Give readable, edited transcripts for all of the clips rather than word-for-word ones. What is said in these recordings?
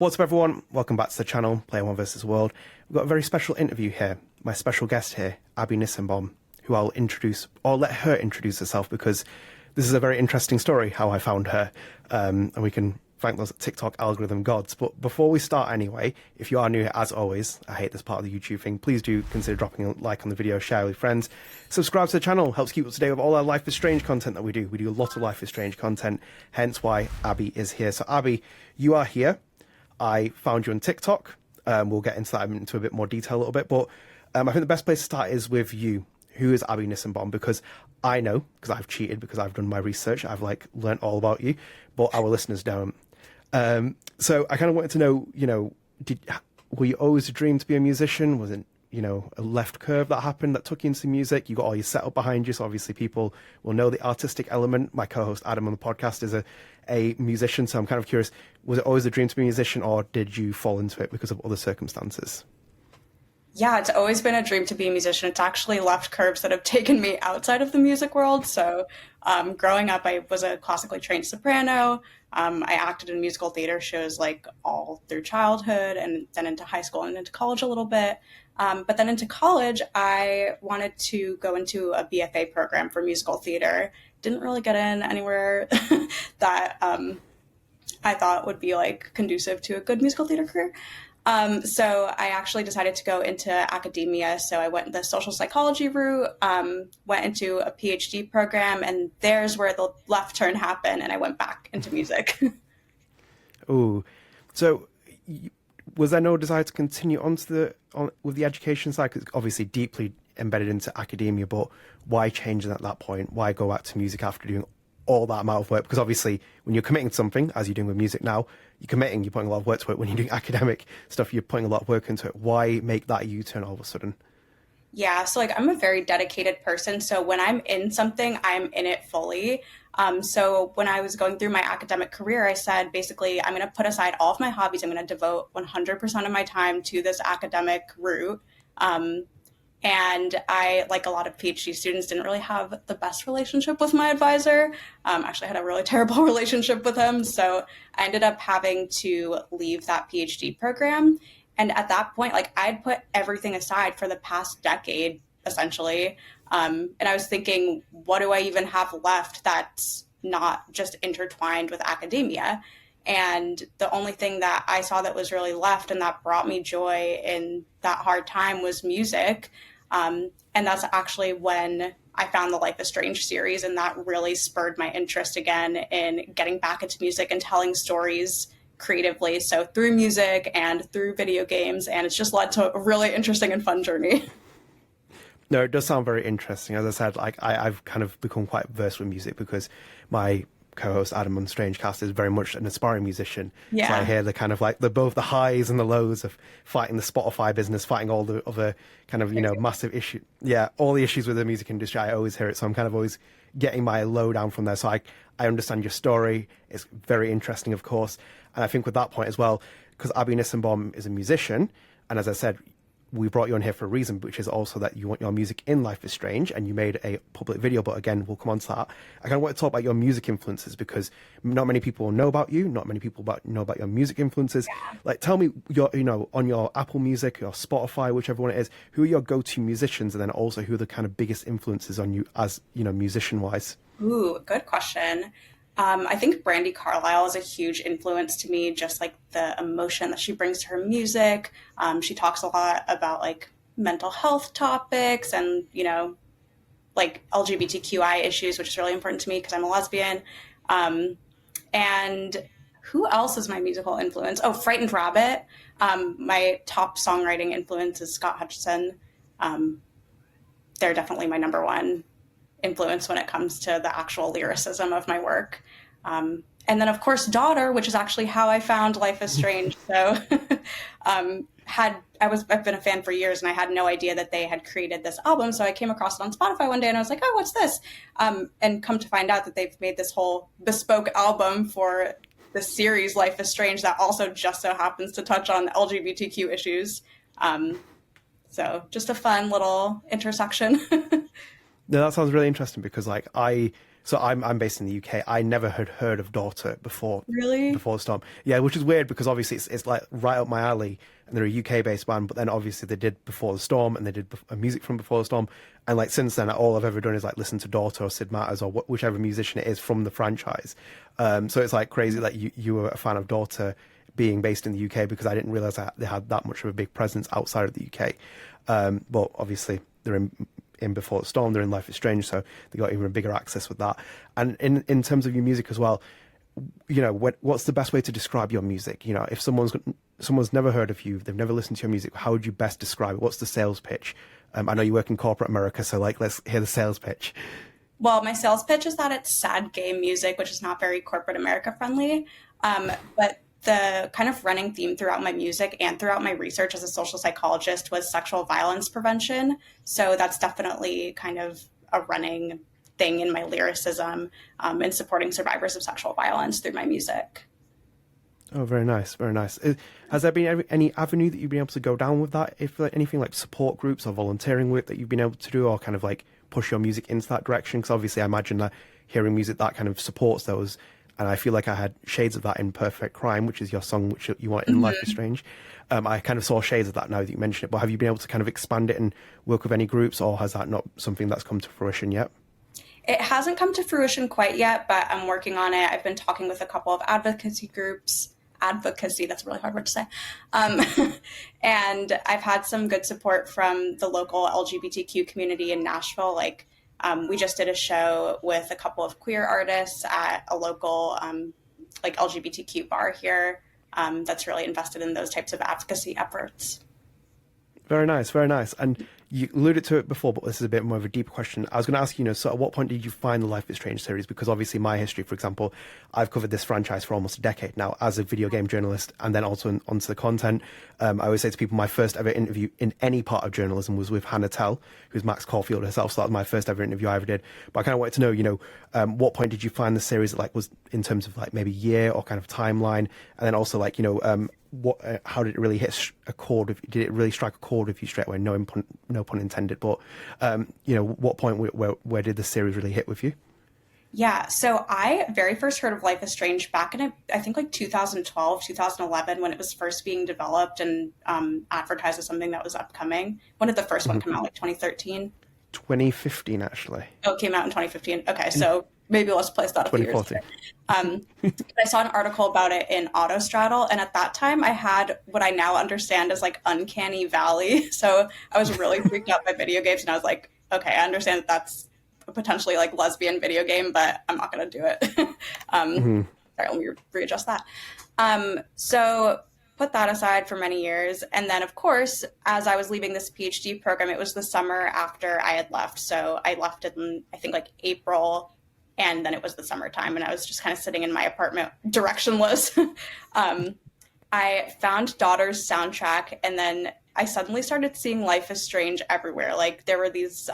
What's up, everyone? Welcome back to the channel, Player One vs. World. We've got a very special interview here. My special guest here, Abby Nissenbaum, who I'll introduce, or let her introduce herself, because this is a very interesting story, how I found her. And we can thank those TikTok algorithm gods. But before we start anyway, if you are new here, as always, I hate this part of the YouTube thing, please do consider dropping a like on the video, share with friends. Subscribe to the channel, helps keep up to date with all our Life is Strange content that we do. We do a lot of Life is Strange content, hence why Abby is here. So Abby, you are here. I found you on TikTok. We'll get into that into a bit more detail a little bit. But I think the best place to start is with you. Who is Abby Nissenbaum? Because I know, because I've cheated, because I've done my research. I've learned all about you, but our listeners don't. So I kind of wanted to know, were you always a dream to be a musician? Was it, a left curve that happened that took you into music? You got all your setup behind you, so obviously people will know the artistic element. My co-host Adam on the podcast is a musician, so I'm kind of curious, was it always a dream to be a musician, or did you fall into it because of other circumstances? Yeah, it's always been a dream to be a musician. It's actually left curves that have taken me outside of the music world. So growing up, I was a classically trained soprano. I acted in musical theater shows all through childhood, and then into high school and into college a little bit. But then into college, I wanted to go into a BFA program for musical theater. Didn't really get in anywhere that I thought would be conducive to a good musical theater career. So I actually decided to go into academia. So I went the social psychology route, went into a PhD program, and there's where the left turn happened, and I went back into music. Oh, so was there no desire to continue with the education side? Because obviously deeply embedded into academia, but why change at that point? Why go back to music after doing all that amount of work? Because obviously when you're committing to something, as you're doing with music now, you're putting a lot of work to it. When you're doing academic stuff, you're putting a lot of work into it. Why make that U-turn all of a sudden? Yeah, so I'm a very dedicated person. So when I'm in something, I'm in it fully. So when I was going through my academic career, I said, basically, I'm going to put aside all of my hobbies. I'm going to devote 100% of my time to this academic route. And I, like a lot of PhD students, didn't really have the best relationship with my advisor. Actually, I had a really terrible relationship with him. So I ended up having to leave that PhD program. And at that point, I'd put everything aside for the past decade, essentially. And I was thinking, what do I even have left that's not just intertwined with academia? And the only thing that I saw that was really left and that brought me joy in that hard time was music. And that's actually when I found the Life is Strange series, and that really spurred my interest again in getting back into music and telling stories creatively. So through music and through video games, and it's just led to a really interesting and fun journey. No, it does sound very interesting. As I said, I've kind of become quite versed with music because my co-host Adam on Strangecast is very much an aspiring musician. Yeah. So I hear the kind of both the highs and the lows of fighting the Spotify business, fighting all the other kind of, massive issue. Yeah, all the issues with the music industry, I always hear it. So I'm kind of always getting my lowdown from there. So I understand your story. It's very interesting, of course. And I think with that point as well, because Abby Nissenbaum is a musician, and as I said, we brought you on here for a reason, which is also that you want your music in Life is Strange, and you made a public video, but again, we'll come on to that. I kind of want to talk about your music influences, because not many people know about you, not many people know about your music influences. Yeah. Tell me, on your Apple Music, your Spotify, whichever one it is, who are your go-to musicians, and then also who are the kind of biggest influences on you as, musician-wise? Ooh, good question. I think Brandi Carlile is a huge influence to me, just the emotion that she brings to her music. She talks a lot about mental health topics and, LGBTQI issues, which is really important to me because I'm a lesbian. And who else is my musical influence? Oh, Frightened Rabbit. My top songwriting influence is Scott Hutton. They're definitely my number one influence when it comes to the actual lyricism of my work. And then of course Daughter, which is actually how I found Life is Strange. So I've been a fan for years, and I had no idea that they had created this album. So I came across it on Spotify one day and I was like, oh, what's this? And come to find out that they've made this whole bespoke album for the series Life is Strange that also just so happens to touch on LGBTQ issues. So just a fun little intersection. No, that sounds really interesting, because I So I'm based in the UK. I never had heard of Daughter Really? before the Storm. Yeah, which is weird because obviously it's like right up my alley, and they're a UK based band. But then obviously they did Before the Storm, and they did music from Before the Storm. And like since then, all I've ever done is like listen to Daughter or Sid Matters or whichever musician it is from the franchise. So it's like crazy that you were a fan of Daughter being based in the UK, because I didn't realize that they had that much of a big presence outside of the UK. But obviously they're in Before the Storm, they're in Life is Strange, so they got even a bigger access with that. And in terms of your music as well, you know, what's the best way to describe your music? You know, if someone's never heard of you, they've never listened to your music, how would you best describe it? What's the sales pitch? I know you work in corporate America, so like let's hear the sales pitch. Well, my sales pitch is that it's sad gay music, which is not very corporate America friendly. But the kind of running theme throughout my music and throughout my research as a social psychologist was sexual violence prevention. So that's definitely kind of a running thing in my lyricism, and supporting survivors of sexual violence through my music. Oh, very nice, very nice. Has there been any avenue that you've been able to go down with that? If like, anything like support groups or volunteering work that you've been able to do, or kind of like push your music into that direction? Because obviously I imagine that hearing music that kind of supports those, and I feel like I had shades of that in Perfect Crime, which is your song which you want in Life is Strange. I kind of saw shades of that now that you mention it, but have you been able to kind of expand it and work with any groups, or has that not something that's come to fruition yet? It hasn't come to fruition quite yet, but I'm working on it. I've been talking with a couple of advocacy groups. Advocacy, that's a really hard word to say. And I've had some good support from the local LGBTQ community in Nashville. Like, we just did a show with a couple of queer artists at a local like LGBTQ bar here, that's really invested in those types of advocacy efforts. Very nice, very nice. And you alluded to it before, but this is a bit more of a deeper question. I was going to ask you, so at what point did you find the Life is Strange series? Because obviously my history, for example, I've covered this franchise for almost a decade now as a video game journalist, and then also onto the content. I always say to people, my first ever interview in any part of journalism was with Hannah Tell, who's Max Caulfield herself. So that was my first ever interview I ever did. But I kind of wanted to know, what point did you find the series, like, was in terms of like maybe year or kind of timeline? And then also like, how did it really hit a chord? Did it really strike a chord with you straight away? No pun intended. But what point where did the series really hit with you? Yeah, so I very first heard of Life is Strange back in, I think, like 2012, 2011, when it was first being developed and advertised as something that was upcoming. When did the first one come out? Like 2013? 2015, actually. Oh, it came out in 2015. Okay, so maybe let's place that a few years later. I saw an article about it in Autostraddle, and at that time I had what I now understand as like uncanny valley. So I was really freaked out by video games, and I was like, okay, I understand that that's a potentially like lesbian video game, but I'm not going to do it. Sorry, let me readjust that. So put that aside for many years. And then, of course, as I was leaving this PhD program, it was the summer after I had left. So I left in, I think, like April, and then it was the summertime, and I was just kind of sitting in my apartment directionless. I found Daughter's soundtrack, and then I suddenly started seeing Life is Strange everywhere. Like, there were these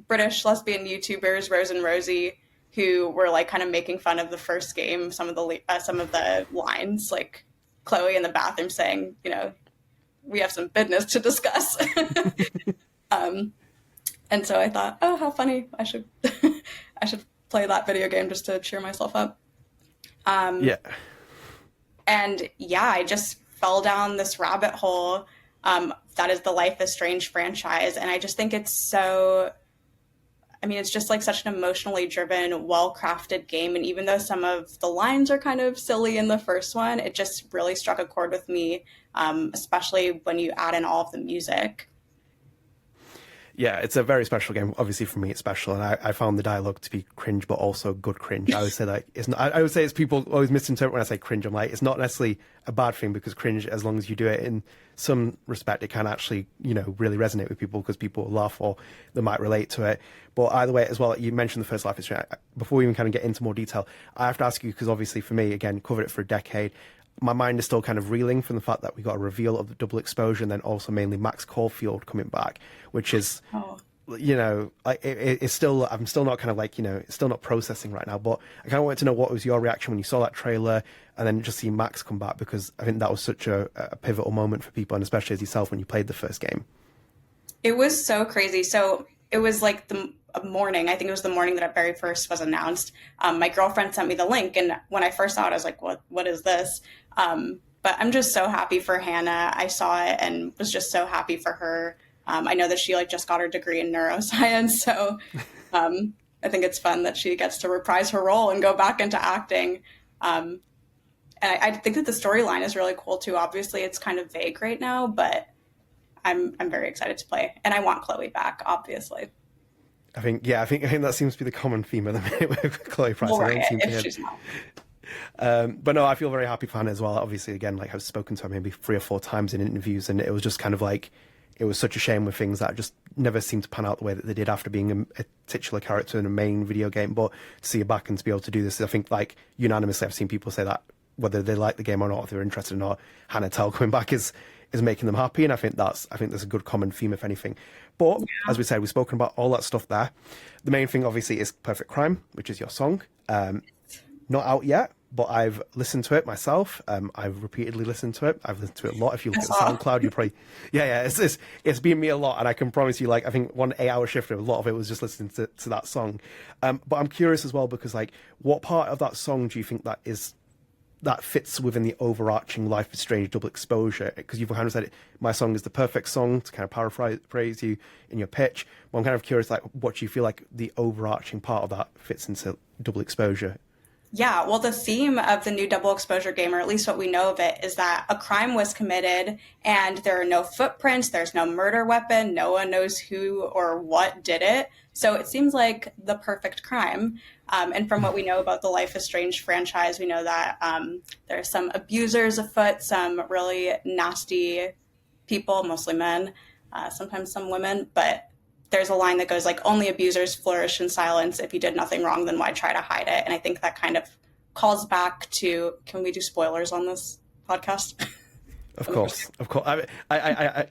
British lesbian YouTubers, Rose and Rosie, who were like kind of making fun of the first game, some of the lines, like Chloe in the bathroom saying, we have some business to discuss. And so I thought, oh, how funny! I should play that video game just to cheer myself up. Yeah. And yeah, I just fell down this rabbit hole. That is the Life is Strange franchise, and I just think it's so. I mean, it's just like such an emotionally driven, well-crafted game. And even though some of the lines are kind of silly in the first one, it just really struck a chord with me, especially when you add in all of the music. Yeah, it's a very special game. Obviously, for me, it's special, and I found the dialogue to be cringe, but also good cringe. I would say like it's not. I would say it's people always misinterpret when I say cringe. I'm like, it's not necessarily a bad thing, because cringe, as long as you do it in some respect, it can actually really resonate with people, because people will laugh or they might relate to it. But either way, as well, you mentioned the first Life is Strange. Before we even kind of get into more detail, I have to ask you, because obviously for me, again, covered it for a decade. My mind is still kind of reeling from the fact that we got a reveal of the double exposure, and then also mainly Max Caulfield coming back, which is, it's still, I'm still not kind of like, it's still not processing right now. But I kind of wanted to know what was your reaction when you saw that trailer, and then just see Max come back, because I think that was such a pivotal moment for people, and especially as yourself when you played the first game. It was so crazy. So it was like a morning, I think it was the morning that it very first was announced, my girlfriend sent me the link. And when I first saw it, I was like, what is this? But I'm just so happy for Hannah. I saw it and was just so happy for her. I know that she like just got her degree in neuroscience. So I think it's fun that she gets to reprise her role and go back into acting. And I think that the storyline is really cool too. Obviously it's kind of vague right now, but I'm very excited to play, and I want Chloe back, obviously. I think that seems to be the common theme of the minute with Chloe Price. Well, right, if she's not. But no, I feel very happy for Hannah as well. Obviously, again, like I've spoken to her maybe 3 or 4 times in interviews, and it was just kind of like, it was such a shame with things that just never seemed to pan out the way that they did after being a titular character in a main video game. But to see her back and to be able to do this, I think like unanimously I've seen people say that whether they like the game or not, if they're interested or not, Hannah Tell coming back is making them happy, and I think there's a good common theme if anything. But as we said, we've spoken about all that stuff there. The main thing obviously is Perfect Crime, which is your song. Not out yet, but I've listened to it myself. I've repeatedly listened to it. I've listened to it a lot. If you look at SoundCloud, you probably it's been me a lot, and I can promise you, like, I think 1 8-hour shift, a lot of it was just listening to that song. But I'm curious as well, because like, what part of that song do you think that fits within the overarching Life is Strange double exposure? Because you've kind of said it, my song is the perfect song, to kind of paraphrase you in your pitch. But I'm kind of curious, like, what do you feel like the overarching part of that fits into double exposure? Yeah, well, the theme of the new double exposure game, or at least what we know of it, is that a crime was committed and there are no footprints, there's no murder weapon, no one knows who or what did it. So it seems like the perfect crime. And from what we know about the Life is Strange franchise, we know that there are some abusers afoot, some really nasty people, mostly men, sometimes some women, but there's a line that goes like, only abusers flourish in silence. If you did nothing wrong, then why try to hide it? And I think that kind of calls back to, can we do spoilers on this podcast? Of course. I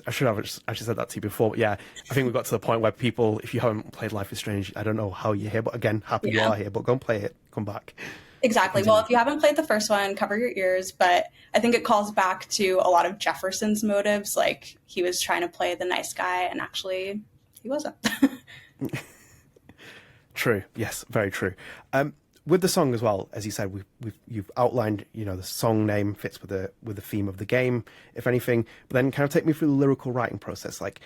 should have actually said that to you before. But yeah, I think we got to the point where people, if you haven't played Life is Strange, I don't know how you're here, but again, happy you are here, but go and play it, come back. Exactly. Well, if you haven't played the first one, cover your ears. But I think it calls back to a lot of Jefferson's motives. Like, he was trying to play the nice guy, and actually, he wasn't. True. Yes, very true. With the song as well, as you said, you've outlined, the song name fits with the theme of the game, if anything. But then kind of take me through the lyrical writing process. Like,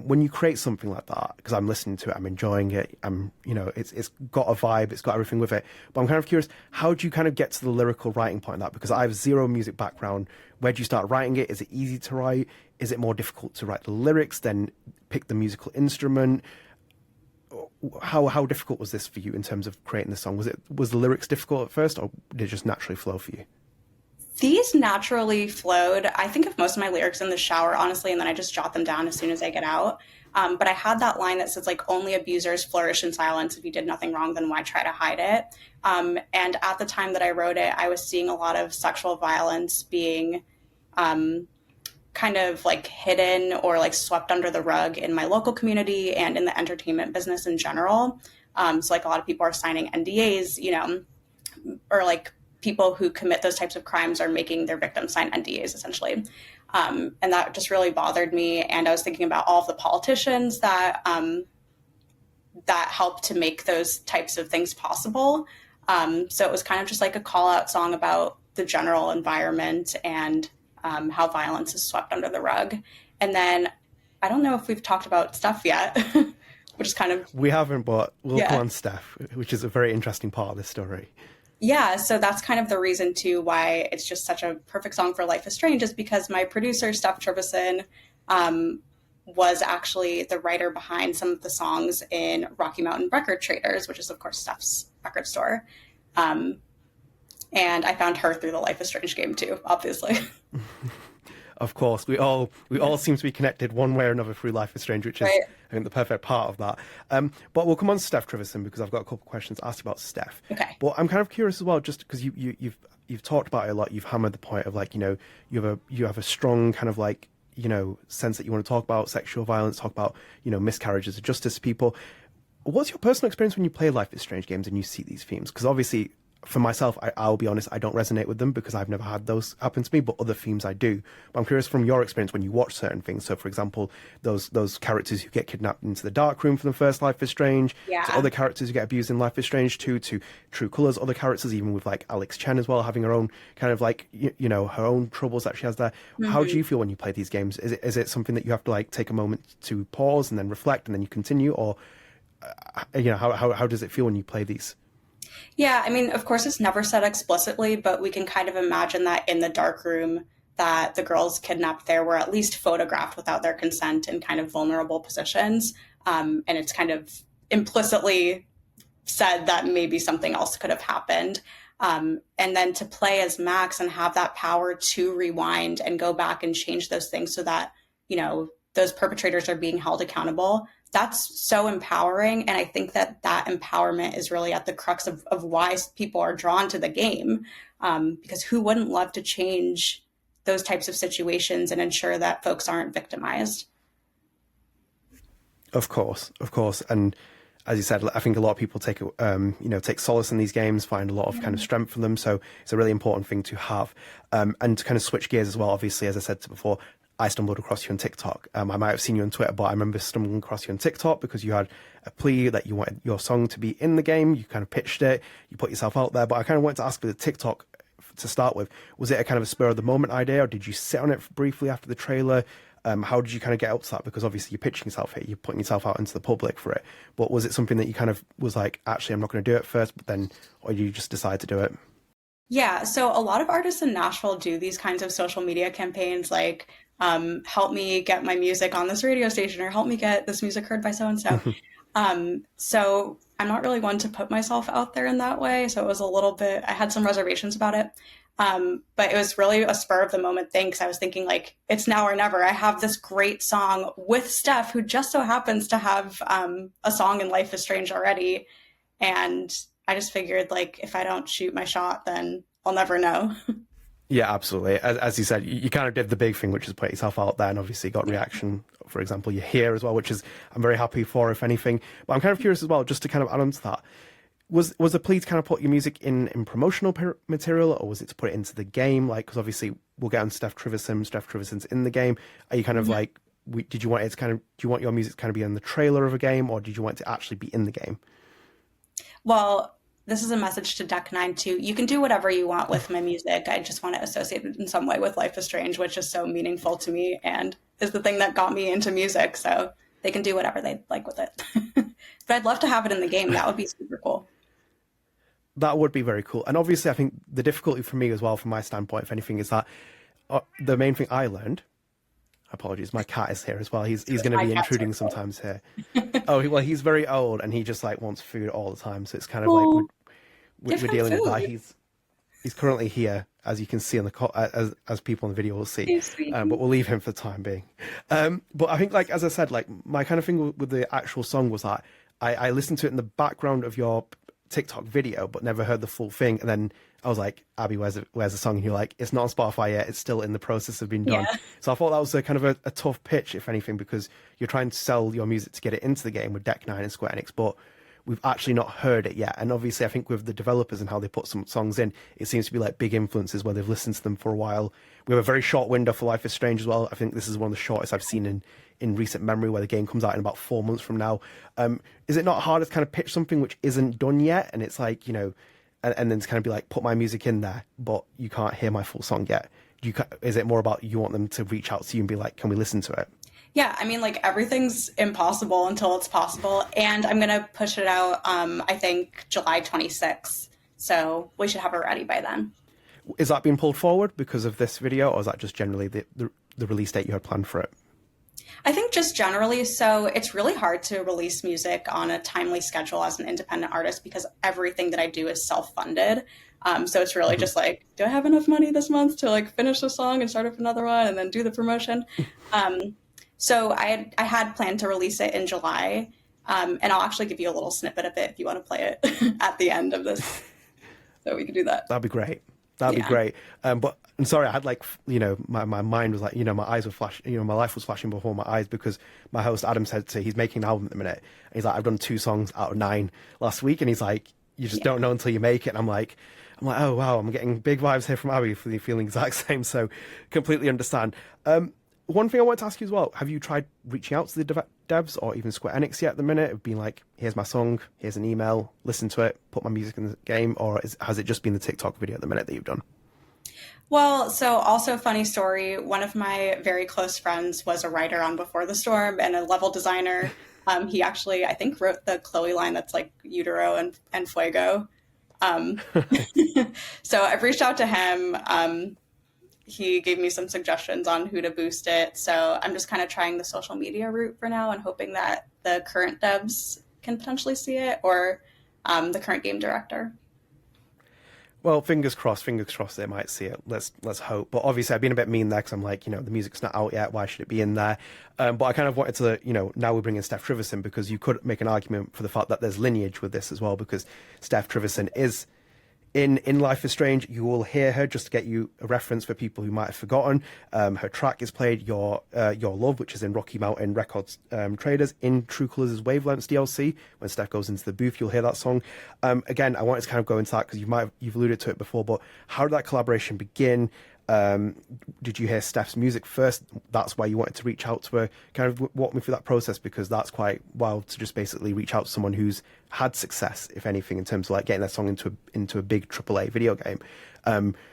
when you create something like that, because I'm listening to it, I'm enjoying it, it's got a vibe, it's got everything with it. But I'm kind of curious, how do you kind of get to the lyrical writing point of that? Because I have zero music background. Where do you start writing it? Is it easy to write? Is it more difficult to write the lyrics, then pick the musical instrument? How difficult was this for you in terms of creating the song? Was the lyrics difficult at first, or did it just naturally flow for you? These naturally flowed. I think of most of my lyrics in the shower, honestly, and then I just jot them down as soon as I get out. But I had that line that says, like, only abusers flourish in silence. If you did nothing wrong, then why try to hide it? And at the time that I wrote it, I was seeing a lot of sexual violence being kind of like hidden or like swept under the rug in my local community and in the entertainment business in general. So like a lot of people are signing NDAs, or like people who commit those types of crimes are making their victims sign NDAs essentially. And that just really bothered me. And I was thinking about all of the politicians that helped to make those types of things possible. So it was kind of just like a call out song about the general environment and how violence is swept under the rug. And then I don't know if we've talked about Steph yet, which is kind of... We haven't, but we'll come on Steph, which is a very interesting part of this story. Yeah, so that's kind of the reason too why it's just such a perfect song for Life is Strange, is because my producer, Steph Trivison, was actually the writer behind some of the songs in Rocky Mountain Record Traders, which is of course Steph's record store. And I found her through the Life is Strange game too, obviously. Of course, we all seem to be connected one way or another through Life is Strange, which is, right, I think, the perfect part of that. But we'll come on to Steph Trivison, because I've got a couple of questions to ask about Steph. Okay. But I'm kind of curious as well, just because you've talked about it a lot. You've hammered the point of, like, you have a strong kind of, like, sense that you want to talk about sexual violence, talk about miscarriages of justice to people. What's your personal experience when you play Life is Strange games and you see these themes? Because obviously, for myself, I'll be honest, I don't resonate with them because I've never had those happen to me, but other themes I do. But I'm curious from your experience when you watch certain things. So, for example, those characters who get kidnapped into the dark room from the first Life is Strange, Yeah. to other characters who get abused in Life is Strange 2, to True Colors, other characters, even with like Alex Chen as well, having her own kind of like, you know, her own troubles that she has there. How do you feel when you play these games? Is it something that you have to like take a moment to pause and then reflect and then you continue, or you know, how does it feel when you play these? Yeah, I mean, of course, it's never said explicitly, but we can kind of imagine that in the dark room that the girls kidnapped there were at least photographed without their consent in kind of vulnerable positions. And it's kind of implicitly said that maybe something else could have happened. And then to play as Max and have that power to rewind and go back and change those things so that, you know, those perpetrators are being held accountable. That's so empowering. And I think that that empowerment is really at the crux of why people are drawn to the game. Because who wouldn't love to change those types of situations and ensure that folks aren't victimized? Of course. And as you said, I think a lot of people take solace in these games, find a lot of kind of strength from them. So it's a really important thing to have. And to kind of switch gears as well, obviously, as I said before, I stumbled across you on TikTok. I might have seen you on Twitter, but I remember stumbling across you on TikTok because you had a plea that you wanted your song to be in the game. You kind of pitched it, you put yourself out there. But I kind of wanted to ask for the TikTok to start with. Was it a kind of a spur of the moment idea, or did you sit on it briefly after the trailer? How did you kind of get up to that? Because obviously you're pitching yourself here, you're putting yourself out into the public for it. But was it something that you kind of was like, actually, I'm not going to do it first, but then, or you just decide to do it? Yeah, so a lot of artists in Nashville do these kinds of social media campaigns, like help me get my music on this radio station, or help me get this music heard by so-and-so. So I'm not really one to put myself out there in that way. So it was a little bit, I had some reservations about it. But it was really a spur of the moment thing, because I was thinking, like, it's now or never. I have this great song with Steph, who just so happens to have a song in Life is Strange already. And I just figured, like, if I don't shoot my shot, then I'll never know. Yeah, absolutely. As you said, you kind of did the big thing, which is put yourself out there, and obviously got reaction. For example, you're here as well, which is I'm very happy for, if anything. But I'm kind of curious as well, just to kind of add on to that. Was the plea to kind of put your music in promotional material, or was it to put it into the game? Like, because obviously we'll get on Steph Trivison. Steph Trivison's in the game. Are you kind of like, did you want it to kind of, do you want your music to kind of be in the trailer of a game, or did you want it to actually be in the game? Well, this is a message to Deck 9 too. You can do whatever you want with my music. I just want to associate it in some way with Life is Strange, which is so meaningful to me and is the thing that got me into music. So they can do whatever they like with it. But I'd love to have it in the game. That would be super cool. That would be very cool. And obviously, I think the difficulty for me as well, from my standpoint, if anything, is that the main thing I learned. Apologies, my cat is here as well. He's going to be intruding sometimes here. Oh, well, he's very old and he just like wants food all the time. So it's kind of like we're dealing with that. He's currently here, as you can see on the as people in the video will see. But we'll leave him for the time being. But I think, like as I said, like my kind of thing with the actual song was that I listened to it in the background of your TikTok video, but never heard the full thing. And then I was like, Abby, where's the song? And you're like, it's not on Spotify yet. It's still in the process of being done. Yeah. So I thought that was a kind of a tough pitch, if anything, because you're trying to sell your music to get it into the game with Deck 9 and Square Enix, but we've actually not heard it yet. And obviously, I think with the developers and how they put some songs in, it seems to be like big influences where they've listened to them for a while. We have a very short window for Life is Strange as well. I think this is one of the shortest I've seen in recent memory, where the game comes out in about 4 months from now. Is it not hard to kind of pitch something which isn't done yet? And it's like, you know, and then to kind of be like, put my music in there, but you can't hear my full song yet. Is it more about you want them to reach out to you and be like, can we listen to it? Yeah, I mean, like, everything's impossible until it's possible. And I'm going to push it out, I think, July 26th. So we should have it ready by then. Is that being pulled forward because of this video, or is that just generally the release date you had planned for it? I think just generally. So it's really hard to release music on a timely schedule as an independent artist, because everything that I do is self-funded. So it's really just like, do I have enough money this month to like finish the song and start up another one and then do the promotion? So I had planned to release it in July, and I'll actually give you a little snippet of it if you want to play it at the end of this. So we can do that. That'd be great. That'd be great. But I'm sorry, I had like, you know, my mind was like, you know, my eyes were flashing, you know, my life was flashing before my eyes, because my host Adam said he's making an album at the minute. And he's like, I've done 2 songs out of 9 last week. And he's like, you just don't know until you make it. And I'm like, oh wow, I'm getting big vibes here from Abby, feeling the exact same. So completely understand. One thing I wanted to ask you as well, have you tried reaching out to the devs or even Square Enix yet at the minute? Of being like, here's my song, here's an email, listen to it, put my music in the game, or has it just been the TikTok video at the minute that you've done? Well, so also funny story, one of my very close friends was a writer on Before the Storm and a level designer. He actually, I think, wrote the Chloe line that's like Utero and Fuego. So I've reached out to him. He gave me some suggestions on who to boost it. So I'm just kind of trying the social media route for now and hoping that the current devs can potentially see it, or the current game director. Well, fingers crossed they might see it. Let's hope. But obviously I've been a bit mean there because I'm like, the music's not out yet. Why should it be in there? But I kind of wanted to, now we're bringing Steph Trivison, because you could make an argument for the fact that there's lineage with this as well, because Steph Trivison is in Life is Strange. You will hear her, just to get you a reference for people who might have forgotten. Her track is played, Your Love, which is in Rocky Mountain Records Traders, in True Colours' Wavelengths DLC. When Steph goes into the booth, you'll hear that song. Again, I wanted to kind of go into that because you've alluded to it before, but how did that collaboration begin? Did you hear Steph's music first? That's why you wanted to reach out to her. Kind of walk me through that process, because that's quite wild to just basically reach out to someone who's had success, if anything, in terms of like getting that song into a big AAA video game.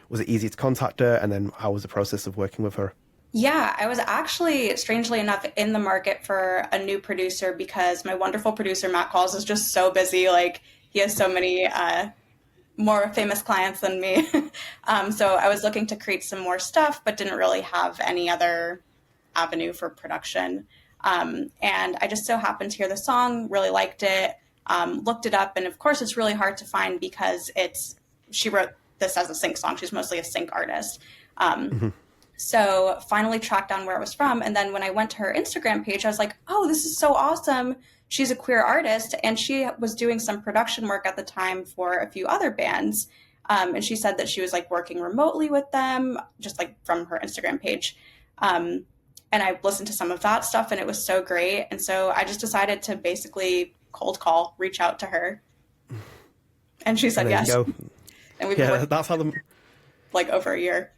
Was it easy to contact her, and then how was the process of working with her? Yeah, I was actually, strangely enough, in the market for a new producer because my wonderful producer, Matt Calls, is just so busy. Like, he has so many more famous clients than me. So I was looking to create some more stuff, but didn't really have any other avenue for production. And I just so happened to hear the song, really liked it, looked it up. And of course, it's really hard to find because she wrote this as a sync song. She's mostly a sync artist. So finally tracked down where it was from. And then when I went to her Instagram page, I was like, oh, this is so awesome. She's a queer artist, and she was doing some production work at the time for a few other bands. And she said that she was like working remotely with them, just like from her Instagram page. And I listened to some of that stuff, and it was so great. And so I just decided to basically cold call, reach out to her. And she said yes. And we've been that's how like over a year.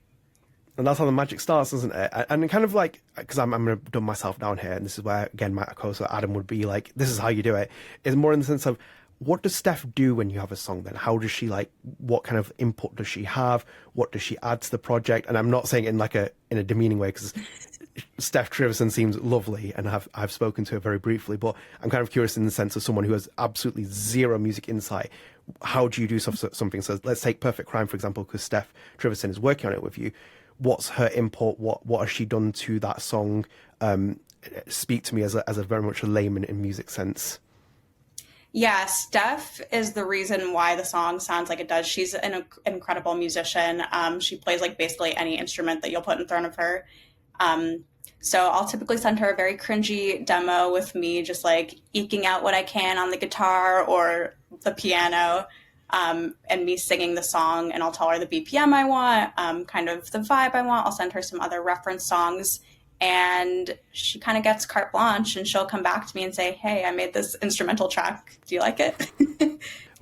And that's how the magic starts, isn't it? And kind of like, because I'm going to dumb myself down here, and this is where, again, my co-host Adam would be like, this is how you do it. It's more in the sense of, what does Steph do when you have a song then? How does she, like, what kind of input does she have? What does she add to the project? And I'm not saying it in a demeaning way, because Steph Trivison seems lovely, and I've spoken to her very briefly, but I'm kind of curious in the sense of someone who has absolutely zero music insight. How do you do something? So let's take Perfect Crime, for example, because Steph Trivison is working on it with you. What's her input? What has she done to that song? Speak to me as a very much a layman in music sense. Yeah, Steph is the reason why the song sounds like it does. She's an incredible musician. She plays like basically any instrument that you'll put in front of her. So I'll typically send her a very cringy demo with me just like eking out what I can on the guitar or the piano. And me singing the song, and I'll tell her the BPM I want, kind of the vibe I want. I'll send her some other reference songs, and she kind of gets carte blanche, and she'll come back to me and say, hey, I made this instrumental track. Do you like it?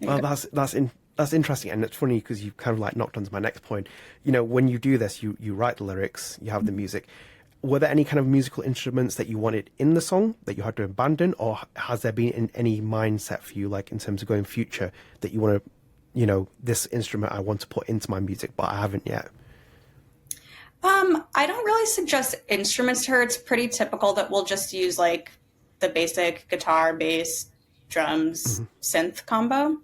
Well, that's interesting, and it's funny because you kind of like knocked onto my next point. When you do this, you write the lyrics, you have the music. Were there any kind of musical instruments that you wanted in the song that you had to abandon, or has there been any mindset for you, like in terms of going future, that you want to, this instrument I want to put into my music, but I haven't yet? I don't really suggest instruments to her. It's pretty typical that we'll just use like the basic guitar, bass, drums, synth combo.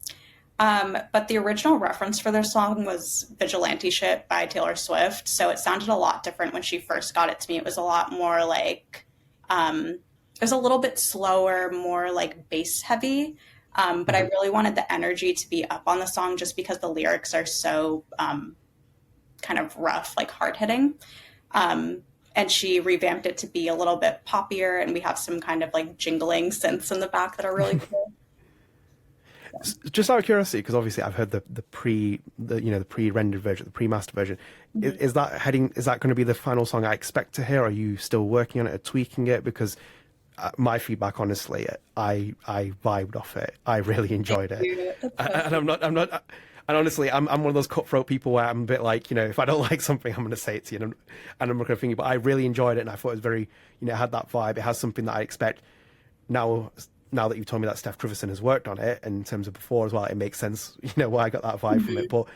But the original reference for their song was Vigilante Shit by Taylor Swift. So it sounded a lot different when she first got it to me. It was a lot more like, it was a little bit slower, more like bass heavy. But I really wanted the energy to be up on the song just because the lyrics are so kind of rough, like hard hitting. And she revamped it to be a little bit poppier, and we have some kind of like jingling synths in the back that are really cool. Just out of curiosity, because obviously I've heard the pre-rendered version, the pre-master version. Is that going to be the final song I expect to hear? Are you still working on it or tweaking it? Because my feedback, honestly, I vibed off it. I really enjoyed it. And and honestly, I'm one of those cutthroat people where I'm a bit like, if I don't like something, I'm going to say it to you, and I'm not going to think it. But I really enjoyed it, and I thought it was very, it had that vibe. It has something that I expect now. Now that you've told me that Steph Trivison has worked on it, and in terms of before as well, it makes sense, why I got that vibe from it. But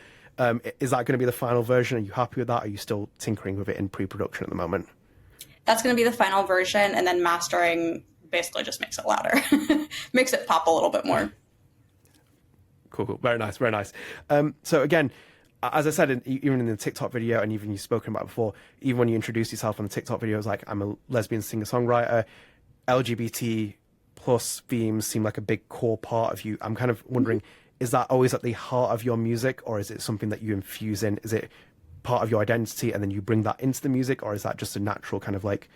is that going to be the final version? Are you happy with that? Are you still tinkering with it in pre-production at the moment? That's going to be the final version, and then mastering basically just makes it louder, makes it pop a little bit more. Cool. Very nice. Very nice. So again, as I said, even in the TikTok video, and even you've spoken about before, even when you introduced yourself on the TikTok video, it was like, I'm a lesbian singer-songwriter. LGBT plus themes seem like a big core part of you. I'm kind of wondering, is that always at the heart of your music, or is it something that you infuse in? Is it part of your identity and then you bring that into the music, or is that just a natural kind of like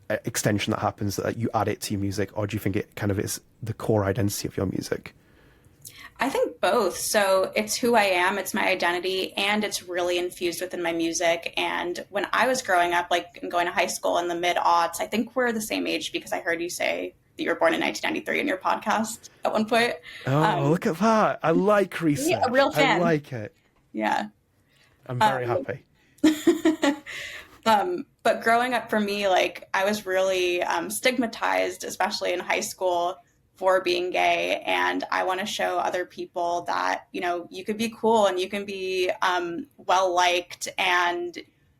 extension that happens that you add it to your music, or do you think it kind of is the core identity of your music? I think both. So it's who I am, it's my identity, and it's really infused within my music. And when I was growing up, like going to high school in the mid-aughts, I think we're the same age because I heard you say that you were born in 1993 in your podcast at one point. Oh, look at that. I like research. Yeah, a real fan. I like it. Yeah. I'm very happy. But growing up for me, like I was really stigmatized, especially in high school, for being gay. And I want to show other people that, you could be cool and you can be well-liked and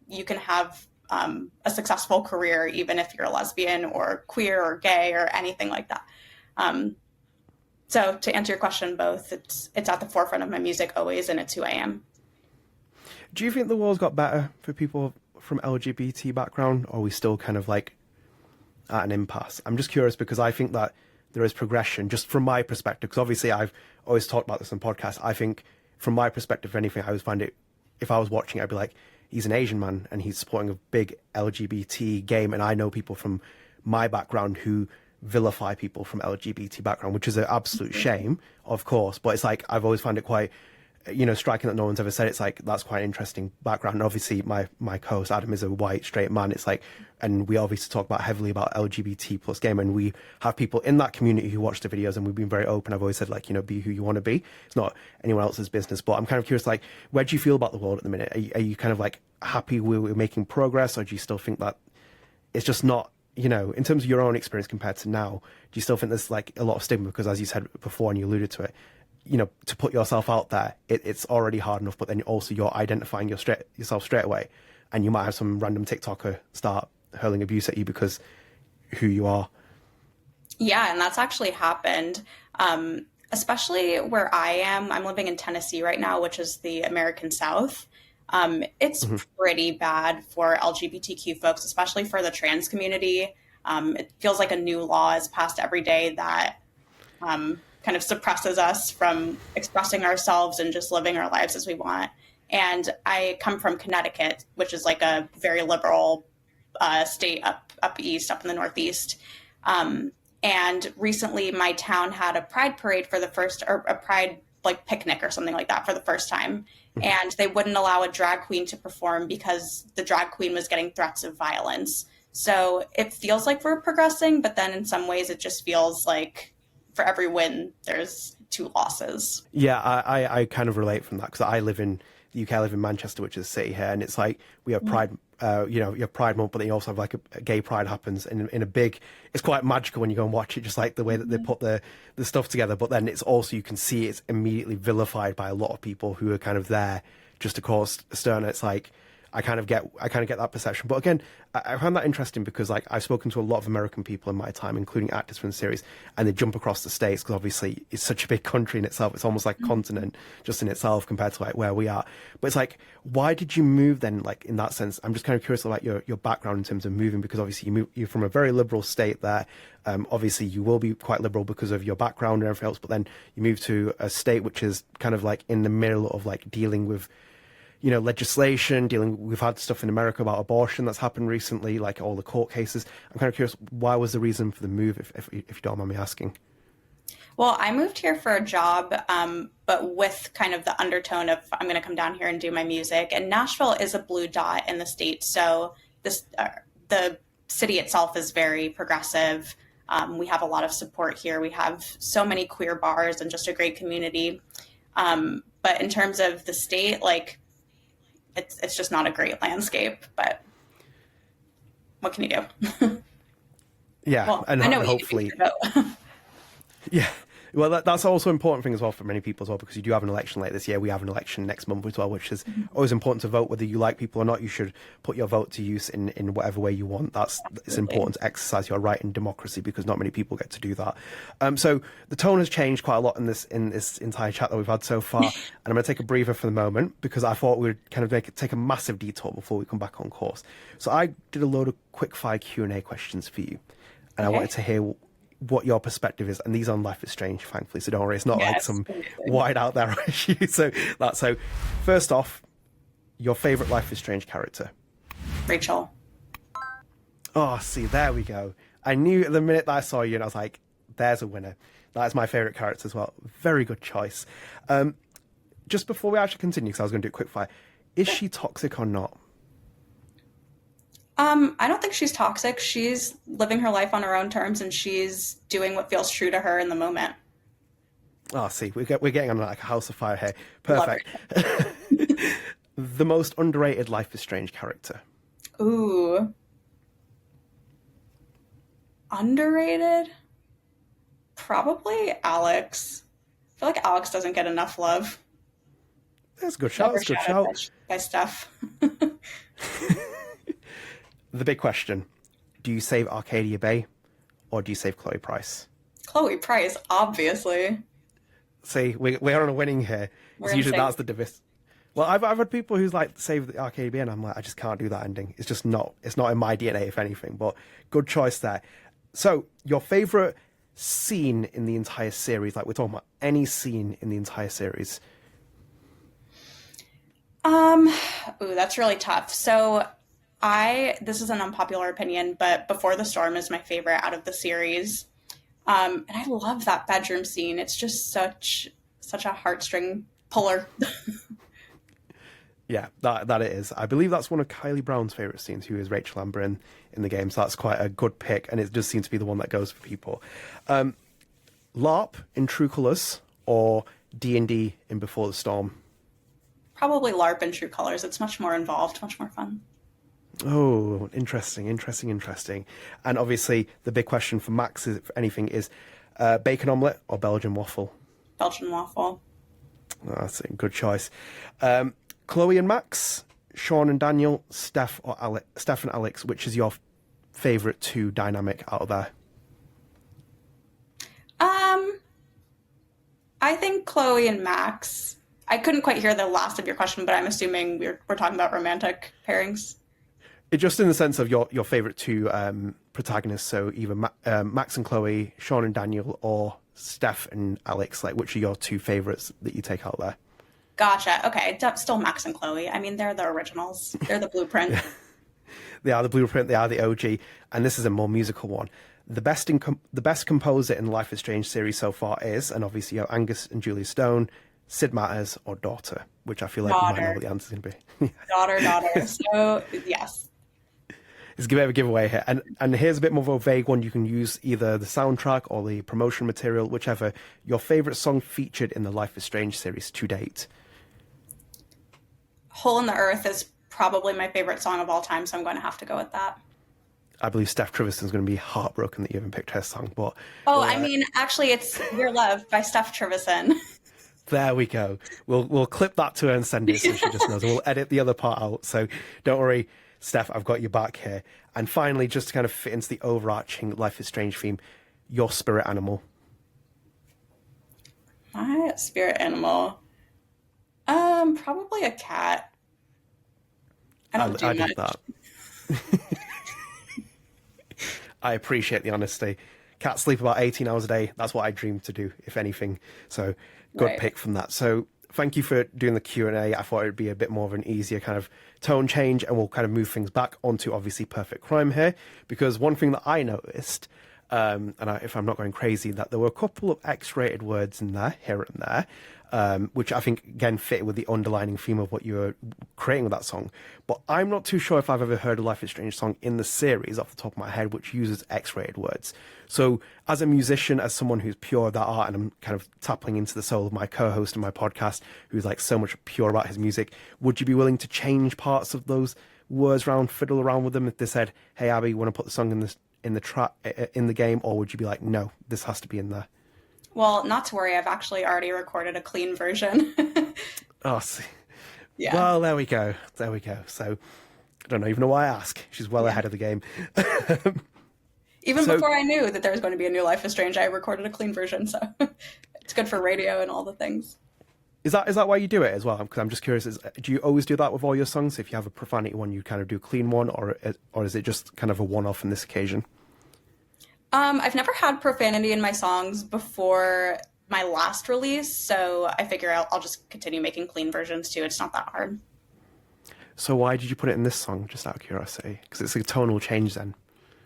you can have a successful career, even if you're a lesbian or queer or gay or anything like that. So to answer your question, both, it's at the forefront of my music always, and it's who I am. Do you think the world's got better for people from LGBT background, or are we still kind of like at an impasse? I'm just curious because I think that there is progression, just from my perspective, because obviously I've always talked about this on podcasts. I think from my perspective, if anything, I always find it, if I was watching it, I'd be like, he's an Asian man and he's supporting a big LGBT game. And I know people from my background who vilify people from LGBT background, which is an absolute shame, of course. But it's like, I've always found it quite, striking that no one's ever said. It's like, that's quite an interesting background. And obviously my co-host Adam is a white straight man. It's like, and we obviously talk about heavily about LGBT plus game, and we have people in that community who watch the videos, and we've been very open. I've always said, like, be who you want to be. It's not anyone else's business. But I'm kind of curious, like, where do you feel about the world at the minute? Are you kind of like happy we're making progress, or do you still think that it's just not, in terms of your own experience compared to now, do you still think there's like a lot of stigma? Because as you said before, and you alluded to it, to put yourself out there, it's already hard enough, but then also you're identifying yourself straight away, and you might have some random TikToker start hurling abuse at you because who you are. Yeah, and that's actually happened, especially where I am. I'm living in Tennessee right now, which is the American South. It's pretty bad for LGBTQ folks, especially for the trans community. It feels like a new law is passed every day that kind of suppresses us from expressing ourselves and just living our lives as we want. And I come from Connecticut, which is like a very liberal state up east, up in the Northeast. And recently my town had a pride parade for the first, or a pride like picnic or something like that for the first time. And they wouldn't allow a drag queen to perform because the drag queen was getting threats of violence. So it feels like we're progressing, but then in some ways it just feels like for every win, there's two losses. Yeah, I kind of relate from that because I live in the UK. I live in Manchester, which is a city here, and it's like we have Pride. You have Pride Month, but then you also have like a gay Pride happens in a big. It's quite magical when you go and watch it, just like the way that they put the stuff together. But then it's also, you can see it's immediately vilified by a lot of people who are kind of there just to cause stir. It's like I kind of get that perception. But again, I found that interesting because like I've spoken to a lot of American people in my time, including actors from the series, and they jump across the States because obviously it's such a big country in itself. It's almost like a continent just in itself compared to like where we are. But it's like, why did you move then? Like in that sense, I'm just kind of curious about your background in terms of moving, because obviously you're from a very liberal state there. Obviously you will be quite liberal because of your background and everything else, but then you move to a state which is kind of like in the middle of like dealing with legislation, we've had stuff in America about abortion that's happened recently, like all the court cases. I'm kind of curious, why was the reason for the move, if you don't mind me asking? Well, I moved here for a job, but with kind of the undertone of I'm going to come down here and do my music. And Nashville is a blue dot in the state. So the city itself is very progressive. We have a lot of support here. We have so many queer bars and just a great community. But in terms of the state, like, it's just not a great landscape. But what can you do? Yeah, Well, and I know hopefully, you vote. yeah. Well, that's also an important thing as well for many people as well, because you do have an election like this year. We have an election next month as well, which is always important to vote. Whether you like people or not, you should put your vote to use in whatever way you want. It's important to exercise your right in democracy, because not many people get to do that. So the tone has changed quite a lot in this entire chat that we've had so far, and I'm going to take a breather for the moment because I thought we'd kind of take a massive detour before we come back on course. So I did a load of quick fire Q&A questions for you, and I wanted to hear what your perspective is, and these are on Life is Strange, thankfully, so don't worry, it's not like some wide out there issue. So first off, your favourite Life is Strange character? Rachel. Oh, see, there we go. I knew the minute that I saw you, and I was like, there's a winner. That's my favourite character as well. Very good choice. Just before we actually continue, because I was going to do a quick fire, is she toxic or not? I don't think she's toxic. She's living her life on her own terms, and she's doing what feels true to her in the moment. Oh, see, we're getting on like a house of fire here. Perfect. The most underrated Life is Strange character? Ooh. Underrated? Probably Alex. I feel like Alex doesn't get enough love. That's a good shout. That's a good shout. By Steph. The big question, do you save Arcadia Bay or do you save Chloe Price? Chloe Price, obviously. See, we're on a winning here. Usually that's the divisive. Well, I've had people who's like save the Arcadia Bay, and I'm like, I just can't do that ending. It's just not. It's not in my DNA, if anything. But good choice there. So, your favorite scene in the entire series? Like, we're talking about any scene in the entire series. Ooh, that's really tough. So, this is an unpopular opinion, but Before the Storm is my favorite out of the series. And I love that bedroom scene. It's just such a heartstring puller. Yeah, that it is. I believe that's one of Kylie Brown's favourite scenes, who is Rachel Amber in the game, so that's quite a good pick, and it does seem to be the one that goes for people. LARP in True Colours or D&D in Before the Storm? Probably LARP in True Colors. It's much more involved, much more fun. Oh, interesting. And obviously, the big question for Max, if anything, is bacon omelette or Belgian waffle? Belgian waffle. Oh, that's a good choice. Chloe and Max, Sean and Daniel, Steph and Alex, which is your favourite two dynamic out of there? I think Chloe and Max. I couldn't quite hear the last of your question, but I'm assuming we're talking about romantic pairings. Just in the sense of your favourite two protagonists, so either Max and Chloe, Sean and Daniel, or Steph and Alex, like which are your two favourites that you take out there? Gotcha. Okay, still Max and Chloe. I mean, they're the originals. They're the blueprint. They are the blueprint, they are the OG, and this is a more musical one. The best composer in the Life is Strange series so far is, and obviously you have Angus and Julia Stone, Sid Matters, or Daughter, which I feel like you might know what the answer's going to be. Daughter. So, yes. It's a bit of a giveaway here. And here's a bit more of a vague one. You can use either the soundtrack or the promotion material, whichever. Your favourite song featured in the Life is Strange series to date? Hole in the Earth is probably my favorite song of all time, so I'm going to have to go with that. I believe Steph Trivison is going to be heartbroken that you haven't picked her song. But I mean, actually, it's Your Love by Steph Trivison. There we go. We'll clip that to her and send it so she just knows. We'll edit the other part out. So don't worry, Steph, I've got your back here. And finally, just to kind of fit into the overarching Life is Strange theme, your spirit animal. My spirit animal? Probably a cat. I did that. I appreciate the honesty. Cats sleep about 18 hours a day. That's what I dream to do, if anything. So good pick from that. So thank you for doing the Q&A. I thought it would be a bit more of an easier kind of tone change, and we'll kind of move things back onto obviously Perfect Crime here, because one thing that I noticed, if I'm not going crazy, that there were a couple of X-rated words in there, here and there. which I think, again, fit with the underlining theme of what you were creating with that song. But I'm not too sure if I've ever heard a Life is Strange song in the series off the top of my head, which uses X-rated words. So as a musician, as someone who's pure of that art, and I'm kind of tapping into the soul of my co-host in my podcast, who's like so much pure about his music, would you be willing to change parts of those words around, fiddle around with them if they said, hey, Abby, you want to put the song in the track in the game? Or would you be like, no, this has to be in there? Well, not to worry. I've actually already recorded a clean version. Oh, see. Yeah. Well, there we go. There we go. So I don't even know why I ask. She's well ahead of the game. Even before I knew that there was going to be a new Life is Strange, I recorded a clean version. So it's good for radio and all the things. Is that why you do it as well? Because I'm just curious, do you always do that with all your songs? If you have a profanity one, you kind of do a clean one, or is it just kind of a one-off in this occasion? I've never had profanity in my songs before my last release, so I figure I'll just continue making clean versions too. It's not that hard. So why did you put it in this song, just out of curiosity? Because it's a tonal change then.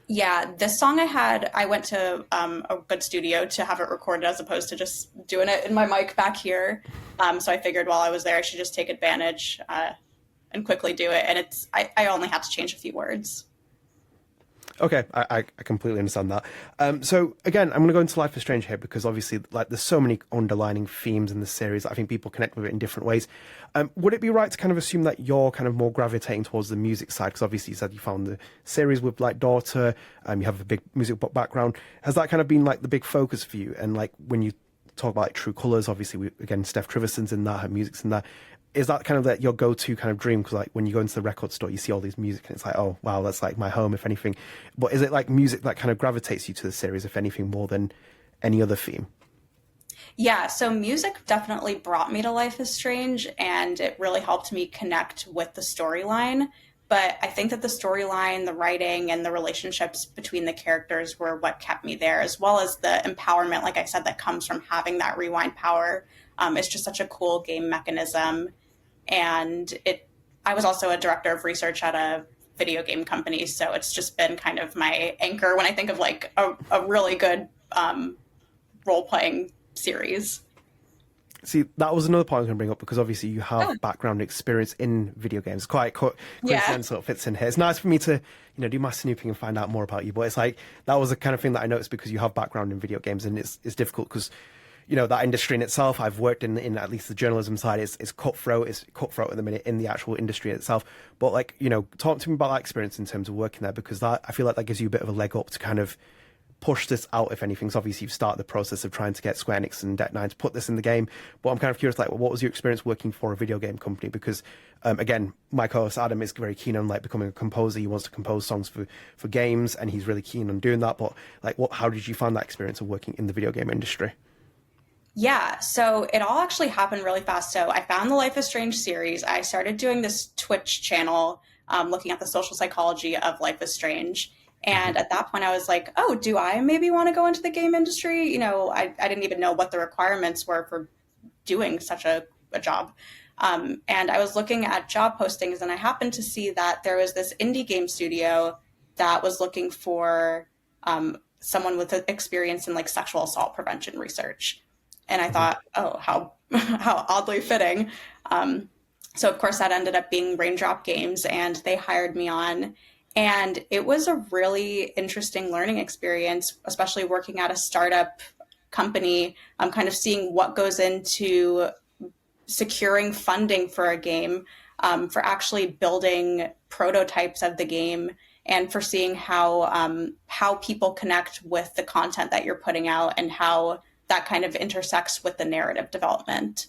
Yeah, this song I went to a good studio to have it recorded as opposed to just doing it in my mic back here. So I figured while I was there, I should just take advantage and quickly do it. And I only had to change a few words. Okay, I completely understand that. So again, I'm going to go into Life is Strange here because obviously, like, there's so many underlining themes in the series that I think people connect with it in different ways. Would it be right to kind of assume that you're kind of more gravitating towards the music side? Because obviously you said you found the series with like Daughter, you have a big music background. Has that kind of been like the big focus for you? And like when you talk about like True Colours, obviously again, Steph Trivison's in that, her music's in that. Is that kind of like your go-to kind of dream? Because like when you go into the record store, you see all these music and it's like, oh, wow, that's like my home, if anything. But is it like music that kind of gravitates you to the series, if anything, more than any other theme? Yeah, so music definitely brought me to Life is Strange, and it really helped me connect with the storyline. But I think that the storyline, the writing, and the relationships between the characters were what kept me there, as well as the empowerment, like I said, that comes from having that rewind power. It's just such a cool game mechanism. And I was also a director of research at a video game company, so it's just been kind of my anchor when I think of like a really good role-playing series. See, that was another point I was going to bring up because obviously you have background experience in video games. Quite coincidence sort of fits in here. It's nice for me to, do my snooping and find out more about you, but it's like that was the kind of thing that I noticed because you have background in video games, and it's difficult because that industry in itself, I've worked in at least the journalism side, is cutthroat. It's cutthroat at the minute in the actual industry itself. But like, talk to me about that experience in terms of working there, because I feel like that gives you a bit of a leg up to kind of push this out, if anything. So obviously you've started the process of trying to get Square Enix and Deck9 to put this in the game. But I'm kind of curious, like, what was your experience working for a video game company? Because again, my co-host Adam is very keen on like becoming a composer. He wants to compose songs for games, and he's really keen on doing that. But like, how did you find that experience of working in the video game industry? Yeah, so it all actually happened really fast. So I found the Life is Strange series. I started doing this Twitch channel, looking at the social psychology of Life is Strange. And at that point I was like, oh, do I maybe want to go into the game industry? I didn't even know what the requirements were for doing such a job. And I was looking at job postings, and I happened to see that there was this indie game studio that was looking for someone with experience in like sexual assault prevention research. And I thought, oh, how oddly fitting. So of course that ended up being Raindrop Games, and they hired me on. And it was a really interesting learning experience, especially working at a startup company, kind of seeing what goes into securing funding for a game, for actually building prototypes of the game, and for seeing how people connect with the content that you're putting out and how that kind of intersects with the narrative development.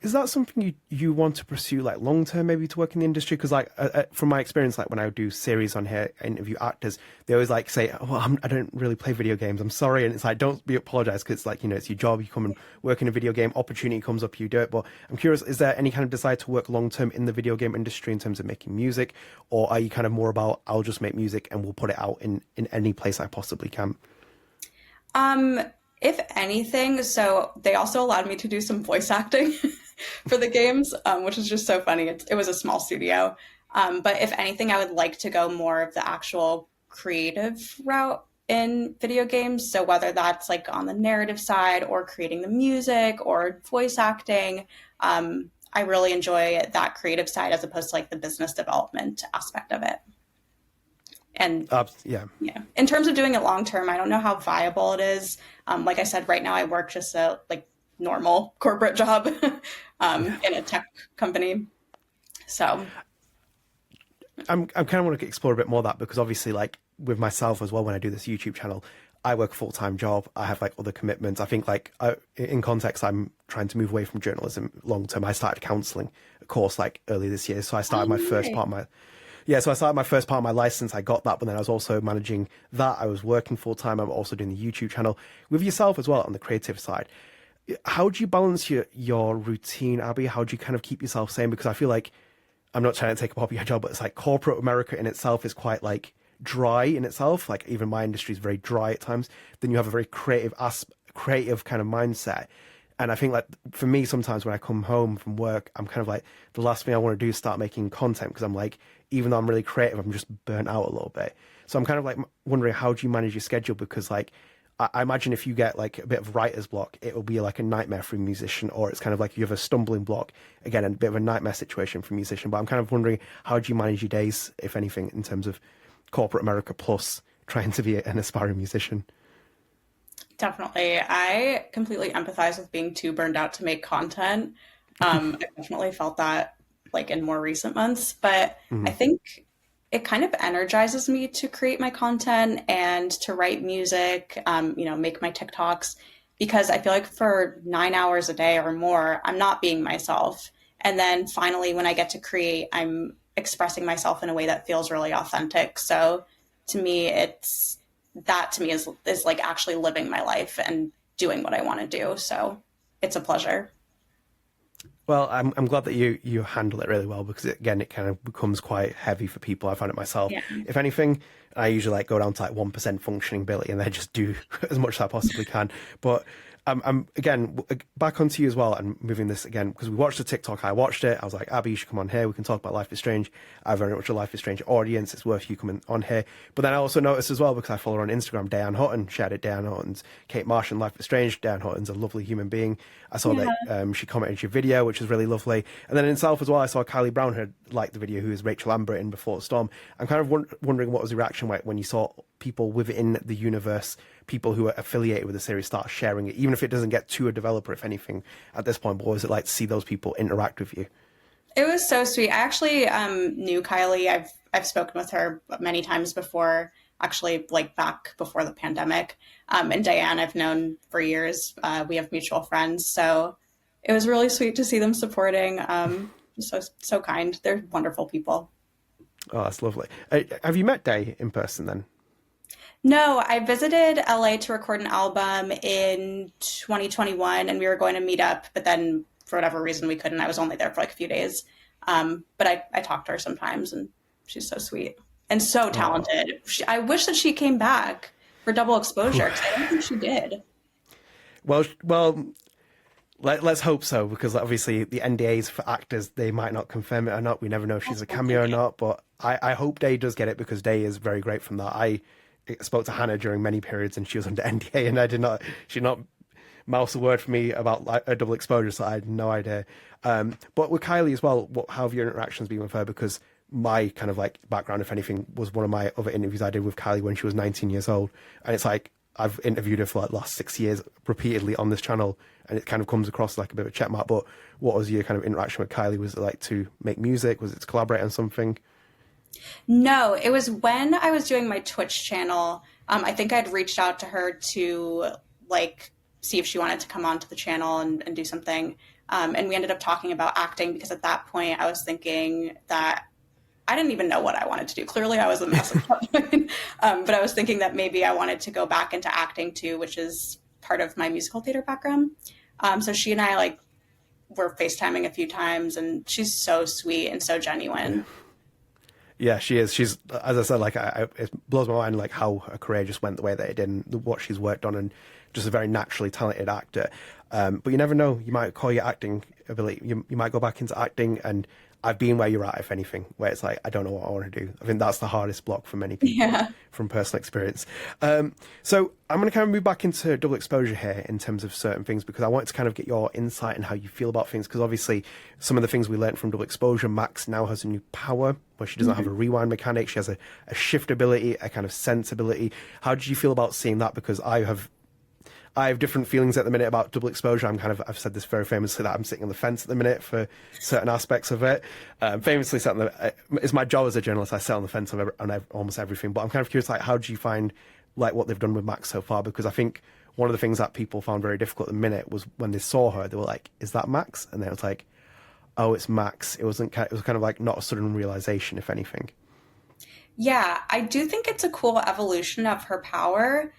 Is that something you want to pursue, like long term, maybe to work in the industry? Because like from my experience, like when I do series on here, interview actors, they always like say, "Oh, well, I don't really play video games. I'm sorry," and it's like, don't be apologized, because it's like it's your job. You come and work in a video game, opportunity comes up, you do it. But I'm curious, is there any kind of desire to work long term in the video game industry in terms of making music, or are you kind of more about I'll just make music and we'll put it out in any place I possibly can? If anything, so they also allowed me to do some voice acting for the games, which is just so funny. It was a small studio. But if anything, I would like to go more of the actual creative route in video games. So whether that's like on the narrative side or creating the music or voice acting, I really enjoy that creative side as opposed to like the business development aspect of it. And Yeah. yeah, in terms of doing it long term, I don't know how viable it is. Like I said, right now I work just a like normal corporate job in a tech company. So I'm kind of want to explore a bit more of that because obviously, like with myself as well, when I do this YouTube channel, I work a full-time job. I have like other commitments. I think like in context, I'm trying to move away from journalism long term. I started counselling a course like early this year, so I started my first part of my so I started my first part of my license. I got that, but then I was also managing that. I was working full time. I'm also doing the YouTube channel with yourself as well on the creative side. How do you balance your routine, Abby? How do you kind of keep yourself sane? Because I feel like I'm not trying to take up your job, but it's like corporate America in itself is quite like dry in itself. Like even my industry is very dry at times. Then you have a very creative kind of mindset. And I think like for me, sometimes when I come home from work, I'm kind of like the last thing I want to do is start making content because I'm like, even though I'm really creative, I'm just burnt out a little bit. So I'm kind of like wondering how do you manage your schedule? Because like I imagine if you get like a bit of writer's block, it will be like a nightmare for a musician, or it's kind of like you have a stumbling block, again, a bit of a nightmare situation for a musician. But I'm kind of wondering how do you manage your days, if anything, in terms of corporate America plus trying to be an aspiring musician? definitely, I completely empathize with being too burned out to make content. I definitely felt that like in more recent months, but I think it kind of energizes me to create my content and to write music, make my TikToks, because I feel like for 9 hours a day or more, I'm not being myself. And then finally, when I get to create, I'm expressing myself in a way that feels really authentic. So to me, is like actually living my life and doing what I want to do. So it's a pleasure. Well, I'm glad that you handle it really well because again, it kind of becomes quite heavy for people. I found it myself. Yeah. If anything, I usually like go down to like 1% functioning ability and then just do as much as I possibly can. But I'm again back onto you as well and moving this again because we watched the TikTok. I watched it. I was like, Abby, you should come on here. We can talk about Life is Strange. I have very much a Life is Strange audience. It's worth you coming on here. But then I also noticed as well because I follow her on Instagram, Dayeanne Hutton shared it. Dayeanne Hutton's Kate Marsh and Life is Strange. Dayeanne Hutton's a lovely human being. I saw that she commented your video, which is really lovely. And then in itself as well, I saw Kylie Brown had liked the video, who is Rachel Amber in Before the Storm. I'm kind of wondering what was the reaction like when you saw people within the universe, people who are affiliated with the series, start sharing it, even if it doesn't get to a developer, if anything, at this point. But what was it like to see those people interact with you? It was so sweet. I actually knew Kylie. I've spoken with her many times before, actually, like back before the pandemic. And Dayeanne, I've known for years. We have mutual friends, so it was really sweet to see them supporting. So kind. They're wonderful people. Oh, that's lovely. Have you met Day in person then? No, I visited LA to record an album in 2021, and we were going to meet up, but then for whatever reason we couldn't. I was only there for like a few days. But I talk to her sometimes, and she's so sweet and so talented. I wish that she came back for Double Exposure because I don't think she did. Well, let's hope so, because obviously the NDAs for actors, they might not confirm it or not. We never know if she's a cameo or not, but I hope Day does get it because Day is very great from that. I spoke to Hannah during many periods and she was under NDA and she did not mouse a word for me about like a Double Exposure, so I had no idea. But with Kylie as well, how have your interactions been with her? Because my kind of like background, if anything, was one of my other interviews I did with Kylie when she was 19 years old. And it's like, I've interviewed her for like the last 6 years repeatedly on this channel, and it kind of comes across like a bit of a check mark. But what was your kind of interaction with Kylie? Was it like to make music? Was it to collaborate on something? No, it was when I was doing my Twitch channel. I think I'd reached out to her to like see if she wanted to come onto the channel and do something. And we ended up talking about acting because at that point I was thinking that I didn't even know what I wanted to do. Clearly I was a mess at that point. But I was thinking that maybe I wanted to go back into acting too, which is part of my musical theater background. So she and I like were FaceTiming a few times, and she's so sweet and so genuine. Yeah, she is. She's, as I said, like it blows my mind like how her career just went the way that it did and what she's worked on, and just a very naturally talented actor. But you never know. You might call your acting ability. You might go back into acting, and I've been where you're at, if anything, where it's like, I don't know what I want to do. I think that's the hardest block for many people from personal experience. So I'm going to kind of move back into double exposure here in terms of certain things, because I wanted to kind of get your insight and how you feel about things. Because obviously some of the things we learned from double exposure, Max now has a new power where she doesn't have a rewind mechanic. She has a shift ability, a kind of sense ability. How did you feel about seeing that? Because I have different feelings at the minute about double exposure. I've said this very famously, that I'm sitting on the fence at the minute for certain aspects of it. Famously, it's my job as a journalist. I sit on the fence on almost everything. But I'm kind of curious, like, how do you find like what they've done with Max so far? Because I think one of the things that people found very difficult at the minute was when they saw her, they were like, "Is that Max?" And then it was like, "Oh, it's Max." It was kind of like not a sudden realization, if anything. Yeah, I do think it's a cool evolution of her power.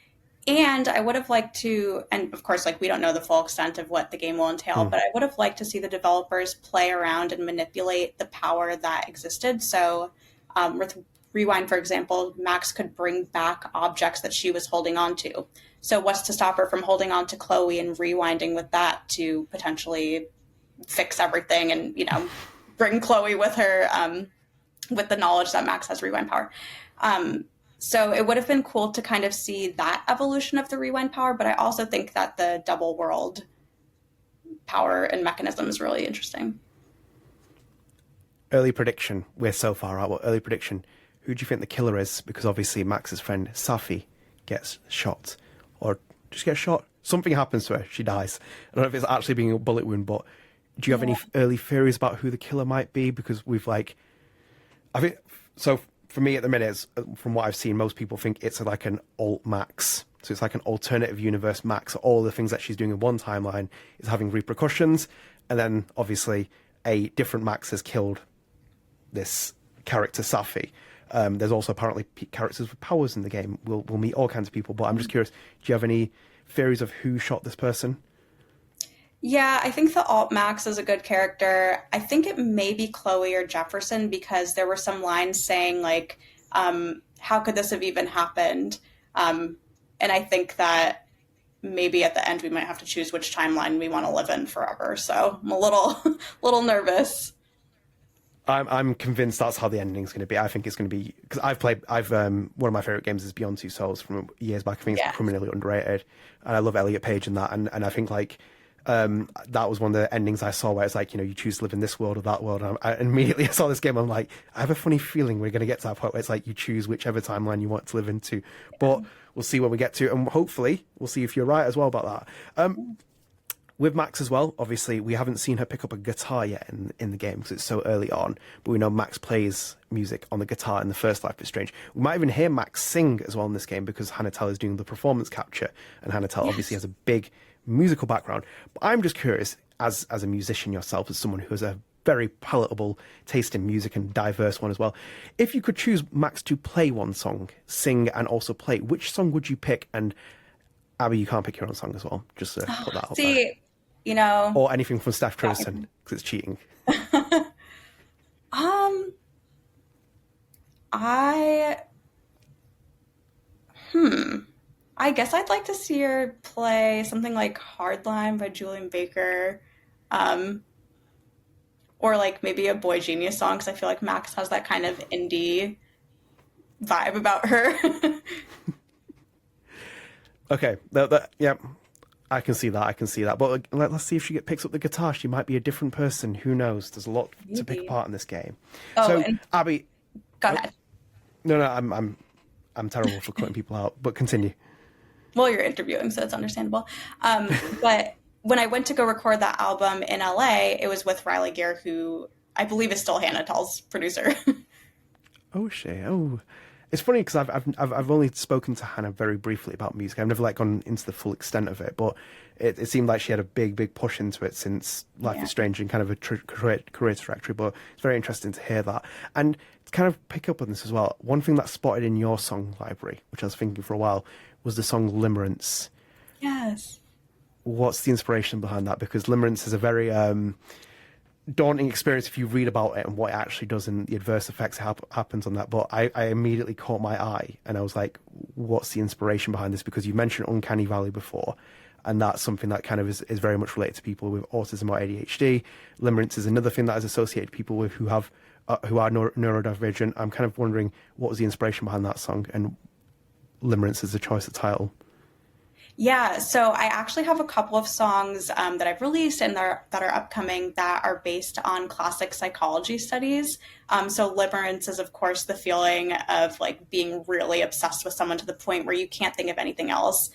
And I would have liked to, and of course, like we don't know the full extent of what the game will entail, but I would have liked to see the developers play around and manipulate the power that existed. So with Rewind, for example, Max could bring back objects that she was holding on to. So what's to stop her from holding on to Chloe and rewinding with that to potentially fix everything and, you know, bring Chloe with her with the knowledge that Max has rewind power. So it would have been cool to kind of see that evolution of the rewind power, but I also think that the double world power and mechanism is really interesting. Early prediction. We're so far out. Well, early prediction. Who do you think the killer is? Because obviously Max's friend Safi gets shot, or just gets shot. Something happens to her. She dies. I don't know if it's actually being a bullet wound, but do you have any early theories about who the killer might be? Because I think so. For me at the minute, from what I've seen, most people think it's like an alt Max. So it's like an alternative universe Max. All the things that she's doing in one timeline is having repercussions. And then obviously a different Max has killed this character, Safi. There's also apparently characters with powers in the game. We'll meet all kinds of people. But I'm just curious, do you have any theories of who shot this person? Yeah, I think the alt Max is a good character. I think it may be Chloe or Jefferson because there were some lines saying like, how could this have even happened? And I think that maybe at the end we might have to choose which timeline we want to live in forever. So I'm a little nervous. I'm convinced that's how the ending's going to be. I think it's going to be, because one of my favorite games is Beyond Two Souls from years back. I think it's criminally underrated, and I love Elliot Page in that. And I think like that was one of the endings I saw where it's like, you know, you choose to live in this world or that world. And I immediately saw this game. I'm like, I have a funny feeling we're going to get to that point where it's like you choose whichever timeline you want to live into. But we'll see when we get to, and hopefully we'll see if you're right as well about that. With Max as well, obviously, we haven't seen her pick up a guitar yet in the game because it's so early on, but we know Max plays music on the guitar in the first Life is Strange. We might even hear Max sing as well in this game because Hannah Tell is doing the performance capture, and Hannah Tell obviously has a big musical background. But I'm just curious, as a musician yourself, as someone who has a very palatable taste in music and diverse one as well, if you could choose Max to play one song, sing and also play, which song would you pick? And Abby, you can't pick your own song as well, just to put that out there. You know, or anything from Steph Trivison because it's cheating. I guess I'd like to see her play something like Hardline by Julian Baker, or like maybe a Boy Genius song because I feel like Max has that kind of indie vibe about her. Okay, yeah. I can see that. But let's see if she picks up the guitar. She might be a different person. Who knows? There's a lot to pick apart in this game. So, Abby, go ahead. No, I'm terrible for cutting people out. But continue. Well, you're interviewing, so it's understandable. But when I went to go record that album in LA, it was with Riley Gear, who I believe is still Hannah Tell's producer. Oh shit! Oh. It's funny because I've only spoken to Hannah very briefly about music. I've never like gone into the full extent of it, but it seemed like she had a big push into it since Life is Strange and kind of a career trajectory. But it's very interesting to hear that and to kind of pick up on this as well. One thing that spotted in your song library, which I was thinking for a while, was the song Limerence. Yes. What's the inspiration behind that? Because Limerence is a very daunting experience if you read about it and what it actually does and the adverse effects happens on that. But I immediately caught my eye and I was like, what's the inspiration behind this? Because you mentioned Uncanny Valley before, and that's something that kind of is very much related to people with autism or ADHD. Limerence is another thing that is associated with people with who are neurodivergent. I'm kind of wondering what was the inspiration behind that song and Limerence as a choice of title. Yeah, so I actually have a couple of songs that I've released and that are upcoming that are based on classic psychology studies. So Limerence is, of course, the feeling of like being really obsessed with someone to the point where you can't think of anything else,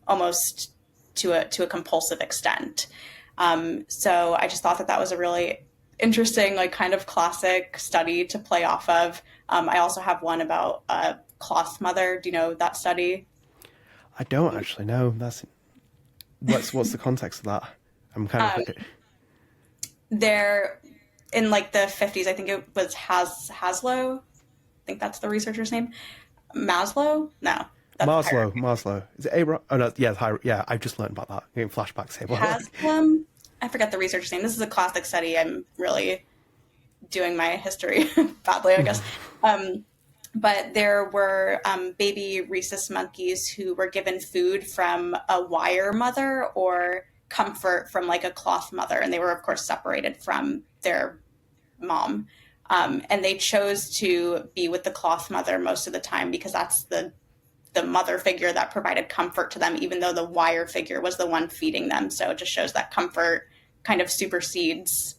almost to a compulsive extent. So I just thought that was a really interesting, like kind of classic study to play off of. I also have one about cloth mother. Do you know that study? I don't actually know. What's the context of that? I'm kind of They're in like the 50s. I think it was Haslow. I think that's the researcher's name. Maslow? No. Maslow. Is it Abraham? Oh no, yeah. I've just learned about that. I'm getting flashbacks here. Haslam? I forget the researcher's name. This is a classic study. I'm really doing my history badly, I guess. But there were baby rhesus monkeys who were given food from a wire mother or comfort from like a cloth mother. And they were, of course, separated from their mom. And they chose to be with the cloth mother most of the time because that's the mother figure that provided comfort to them, even though the wire figure was the one feeding them. So it just shows that comfort kind of supersedes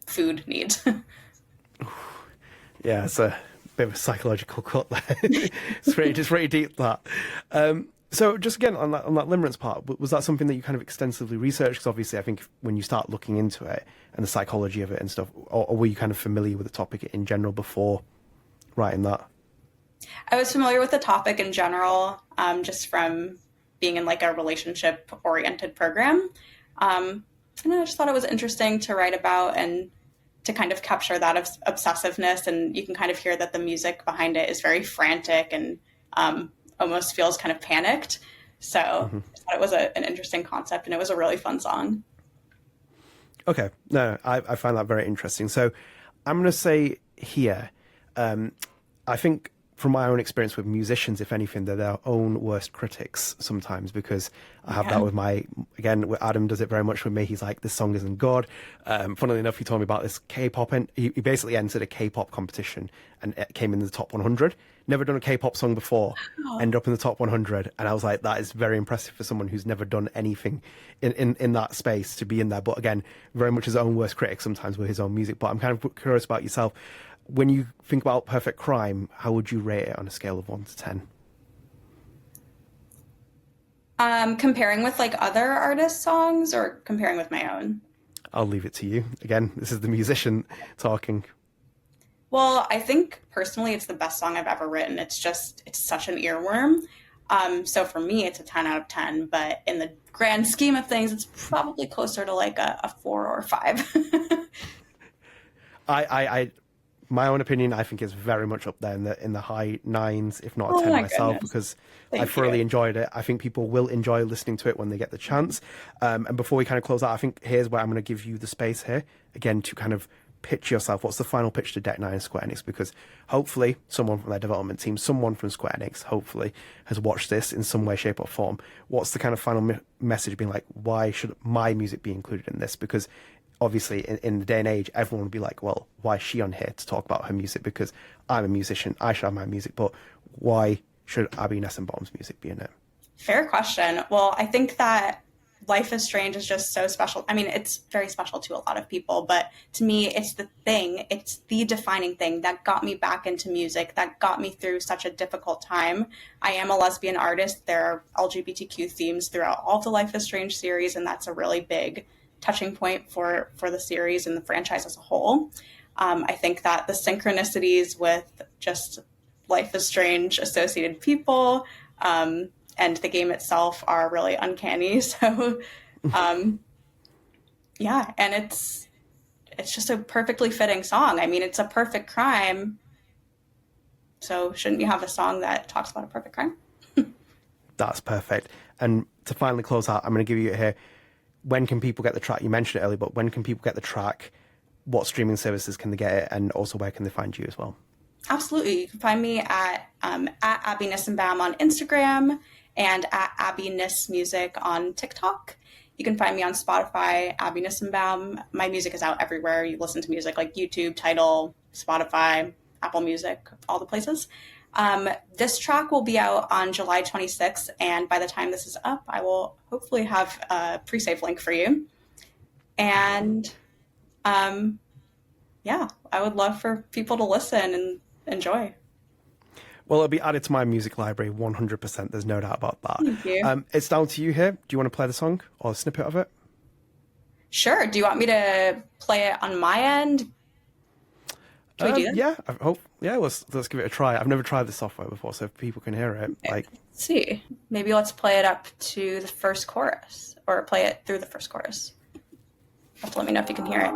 food needs. Yeah, it's a bit of a psychological cut there. It's pretty deep, that. So just again, on that Limerence part, was that something that you kind of extensively researched? Because obviously I think when you start looking into it and the psychology of it and stuff, or were you kind of familiar with the topic in general before writing that? I was familiar with the topic in general, just from being in like a relationship-oriented program. And I just thought it was interesting to write about and to kind of capture that obsessiveness. And you can kind of hear that the music behind it is very frantic and almost feels kind of panicked. So I thought it was an interesting concept, and it was a really fun song. Okay. No, I find that very interesting. So I'm going to say here, I think from my own experience with musicians, if anything, they're their own worst critics sometimes, because I have that with Adam does it very much with me. He's like, this song isn't good. Funnily enough, he told me about this K-pop, and he basically entered a K-pop competition and it came in the top 100. Never done a K-pop song before, ended up in the top 100. And I was like, that is very impressive for someone who's never done anything in that space to be in there. But again, very much his own worst critic sometimes with his own music. But I'm kind of curious about yourself. When you think about Perfect Crime, how would you rate it on a scale of 1 to 10? Comparing with like other artists' songs or comparing with my own? I'll leave it to you. Again, this is the musician talking. Well, I think personally it's the best song I've ever written. It's such an earworm. So for me, it's a 10 out of 10. But in the grand scheme of things, it's probably closer to like a 4 or a 5. My own opinion, I think is very much up there in the high 9s, if not a 10 myself, because I thoroughly enjoyed it. I think people will enjoy listening to it when they get the chance. And before we kind of close out, I think here's where I'm going to give you the space here, again, to kind of pitch yourself. What's the final pitch to Deck 9 and Square Enix? Because hopefully someone from their development team, someone from Square Enix, hopefully, has watched this in some way, shape or form. What's the kind of final message being like, why should my music be included in this? Because obviously, in the day and age, everyone would be like, well, why is she on here to talk about her music? Because I'm a musician, I should have my music, but why should Abby Nissenbaum's music be in it? Fair question. Well, I think that Life is Strange is just so special. I mean, it's very special to a lot of people, but to me, it's the defining thing that got me back into music, that got me through such a difficult time. I am a lesbian artist. There are LGBTQ themes throughout all of the Life is Strange series, and that's a really big touching point for the series and the franchise as a whole. I think that the synchronicities with just Life is Strange associated people and the game itself are really uncanny. So, yeah, and it's just a perfectly fitting song. I mean, it's a perfect crime. So shouldn't you have a song that talks about a perfect crime? That's perfect. And to finally close out, I'm going to give you it here. When can people get the track? You mentioned it earlier, but when can people get the track? What streaming services can they get it? And also, where can they find you as well? Absolutely. You can find me at Abby Nissenbaum on Instagram. and at Abby Niss Music on TikTok. You can find me on Spotify, Abby Nissenbaum. My music is out everywhere you listen to music, like YouTube, Tidal, Spotify, Apple Music, all the places. This track will be out on July 26th, and by the time this is up, I will hopefully have a pre-save link for you. And yeah, I would love for people to listen and enjoy. Well, it'll be added to my music library 100%. There's no doubt about that. Thank you. It's down to you here. Do you want to play the song or a snippet of it? Sure. Do you want me to play it on my end? Can we do that? Yeah, I hope. Yeah, let's give it a try. I've never tried this software before, so if people can hear it, Okay. Let's see. Maybe let's play it up to the first chorus, or play it through the first chorus. You have to let me know if you can hear it.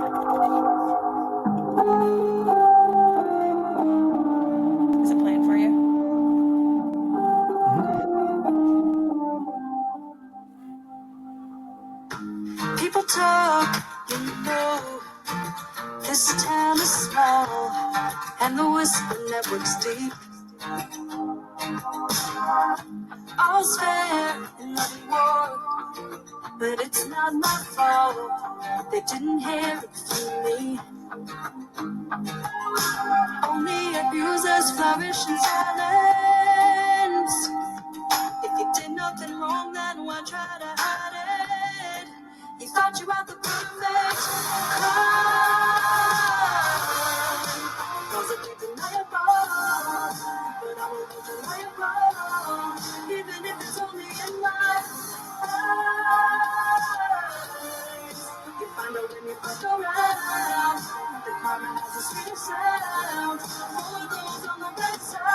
Is it playing for you? People talk, you know, this town is small, and the whisper network's deep. All's fair in love and war, but it's not my fault. They didn't hear it from me. Only abusers flourish in silence. If you did nothing wrong, then why try to hide it? You thought you had the perfect crime. Cause it ain't deniable, but I won't deny it wrong, even if it's only in my eyes. You find out when you look around, the karma has a sweet sound for those on the right side.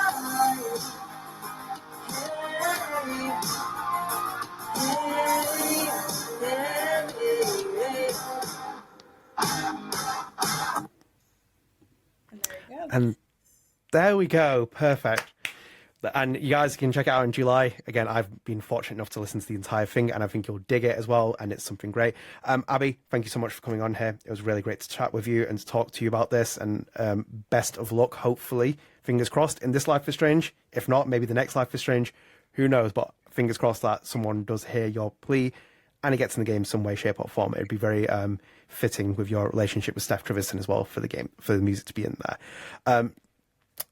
And there we go. Perfect. And you guys can check it out in July. Again, I've been fortunate enough to listen to the entire thing, and I think you'll dig it as well, and it's something great. Abby, thank you so much for coming on here. It was really great to chat with you and to talk to you about this, and best of luck, hopefully, fingers crossed, in this Life is Strange. If not, maybe the next Life is Strange. Who knows? But fingers crossed that someone does hear your plea and it gets in the game some way, shape, or form. It'd be very fitting with your relationship with Steph Trivison as well for the game, for the music to be in there.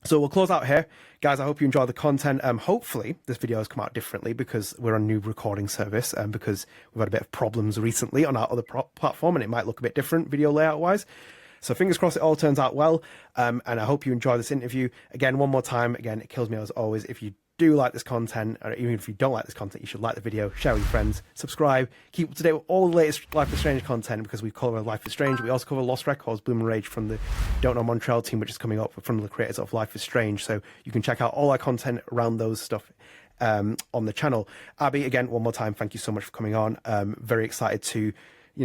So we'll close out here. Guys, I hope you enjoy the content. Hopefully this video has come out differently because we're on a new recording service and because we've had a bit of problems recently on our other platform, and it might look a bit different video layout wise. So fingers crossed it all turns out well. And I hope you enjoy this interview. Again, one more time, again, it kills me as always if you do like this content, or even if you don't like this content, you should like the video, share with your friends, subscribe, keep up to date with all the latest Life is Strange content, because we cover Life is Strange. We also cover Lost Records, Bloom and Rage from the Don't Know Montreal team, which is coming up from the creators of Life is Strange. So you can check out all our content around those stuff on the channel. Abby, again, one more time, thank you so much for coming on. Very excited to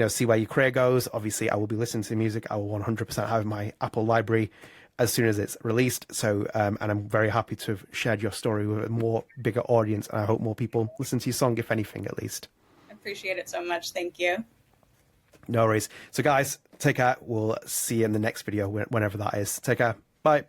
see where your career goes. Obviously, I will be listening to the music. I will 100% have my Apple library as soon as it's released. So, and I'm very happy to have shared your story with a more bigger audience. And I hope more people listen to your song, if anything, at least. I appreciate it so much. Thank you. No worries. So guys, take care. We'll see you in the next video, whenever that is. Take care. Bye.